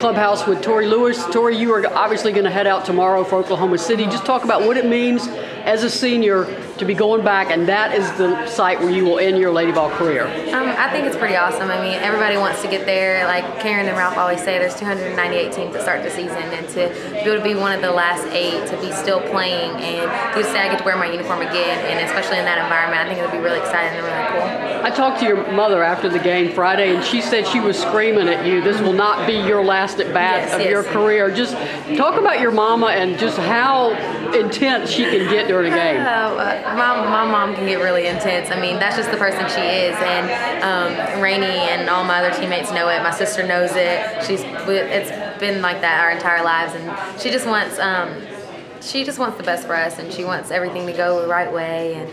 Clubhouse with Tory Lewis. Tory, you are obviously going to head out tomorrow for Oklahoma City. Just talk about what it means as a senior to be going back, and that is the site where you will end your Lady Vol career. I think it's pretty awesome. I mean, everybody wants to get there. Like Karen and Ralph always say, there's 298 teams that start the season, and to be able to be one of the last 8, to be still playing, and to say I get to wear my uniform again, and especially in that environment, I think it'll be really exciting and really cool. I talked to your mother after the game Friday, and she said she was screaming at you, this will not be your last at bat of your career. Just talk about your mama and just how intense she can get during a game. My mom can get really intense. I mean, that's just the person she is, and Rainey and all my other teammates know it. My sister knows it. It's been like that our entire lives, and she just wants the best for us, and she wants everything to go the right way. And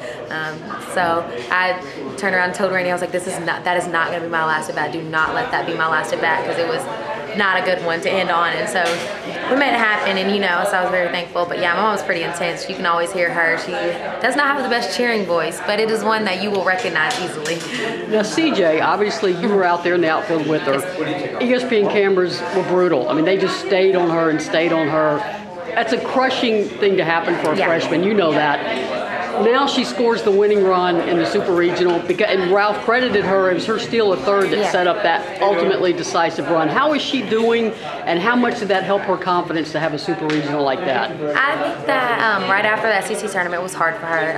so I turned around and told Rainey, I was like, that is not going to be my last at bat. Do not let that be my last at bat, because it was not a good one to end on. And so we made it happen, and so I was very thankful. But yeah, my mom was pretty intense. You can always hear her. She does not have the best cheering voice, but it is one that you will recognize easily. Now, CJ, obviously you were out there in the outfield with her. ESPN cameras were brutal. I mean, they just stayed on her and stayed on her. That's a crushing thing to happen for a freshman. You know that. Now she scores the winning run in the Super Regional, and Ralph credited her. It was her steal of third that set up that ultimately decisive run. How is she doing, and how much did that help her confidence to have a Super Regional like that? I think that right after that SEC tournament was hard for her.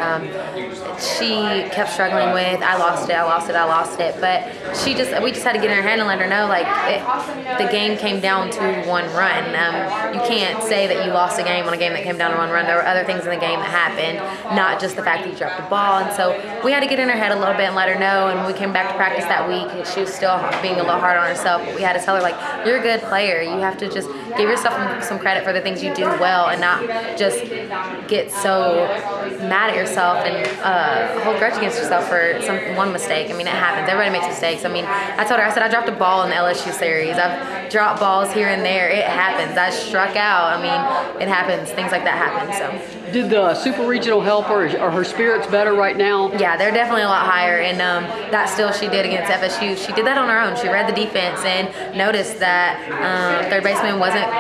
She kept struggling with, I lost it. But we just had to get in her head and let her know, like, the game came down to one run. You can't say that you lost a game on a game that came down to one run. There were other things in the game that happened, not just the fact that you dropped the ball. And so we had to get in her head a little bit and let her know. And when we came back to practice that week, she was still being a little hard on herself, but we had to tell her, like, you're a good player. You have to just give yourself some credit for the things you do well, and not just get so mad at yourself and hold grudge against yourself for one mistake. I mean, it happens. Everybody makes mistakes. I mean, I told her, I said, I dropped a ball in the LSU series. I've dropped balls here and there. It happens. I struck out. I mean, it happens. Things like that happen. So. Did the Super Regional help her? Are her spirits better right now? Yeah, they're definitely a lot higher, and that steal she did against FSU, she did that on her own. She read the defense and noticed that third baseman wasn't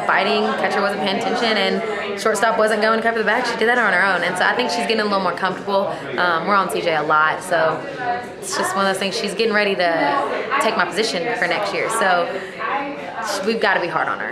biting, catcher wasn't paying attention, and shortstop wasn't going to cover the bag. She did that on her own, and so I think she's getting a little more comfortable. We're on CJ a lot, so it's just one of those things. She's getting ready to take my position for next year, so we've got to be hard on her.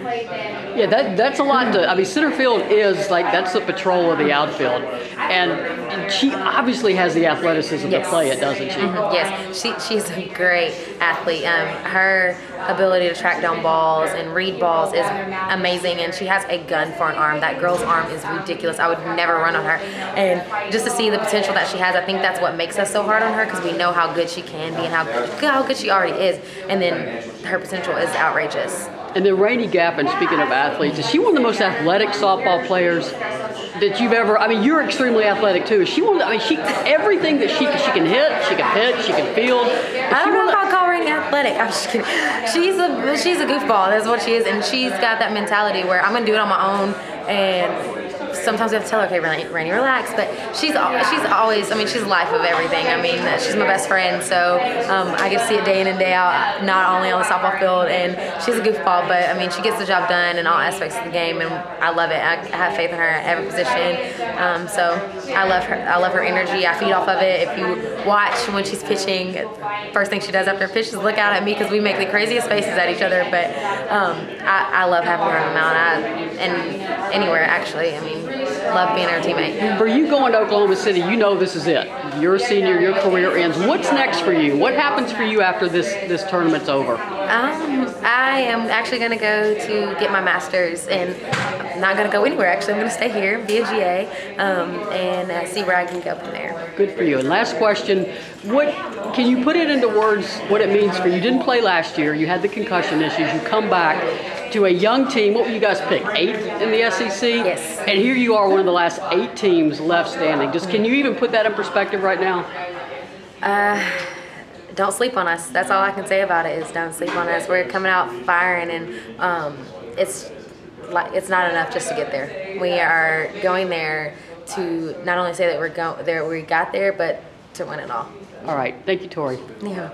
Yeah, that's a lot to, I mean, center field is like, that's the patrol of the outfield. And she obviously has the athleticism to play it, doesn't she? Yes, she's a great athlete. Her ability to track down balls and read balls is amazing, and she has a gun for an arm. That girl's arm is ridiculous. I would never run on her. And just to see the potential that she has, I think that's what makes us so hard on her, because we know how good she can be and how good she already is. And then her potential is outrageous. And then Rainey Gappin, speaking of athletes, is she one of the most athletic softball players that you've ever? I mean, you're extremely athletic too. Is she one? I mean, everything that she can hit, she can pitch, she can field. I don't know if I'll call Rainey athletic. I'm just kidding. She's a goofball. That's what she is, and she's got that mentality where I'm gonna do it on my own. And sometimes we have to tell her, okay, Rainey, relax. But she's always, I mean, she's the life of everything. I mean, she's my best friend, so I get to see it day in and day out, not only on the softball field. And she's a goofball, but I mean, she gets the job done in all aspects of the game, and I love it. I have faith in her at every position. So I love her. I love her energy. I feed off of it. If you watch when she's pitching, first thing she does after a pitch is look out at me, because we make the craziest faces at each other. But I love having her on the mound, and anywhere actually. I mean, love being her teammate. For you going to Oklahoma City, you know this is it. You're a senior, your career ends. What's next for you? What happens for you after this tournament's over? I am actually going to go to get my master's, and I'm not going to go anywhere. Actually, I'm going to stay here, be a GA, and see where I can go from there. Good for you. And last question, can you put it into words what it means for you? You didn't play last year. You had the concussion issues. You come back to a young team. What would you guys pick? 8th in the SEC? Yes. And here you are, one of the last 8 teams left standing. Can you even put that in perspective right now? Don't sleep on us. That's all I can say about it, is don't sleep on us. We're coming out firing, and it's not enough just to get there. We are going there to not only say that we got there, but to win it all. All right. Thank you, Tory. Yeah.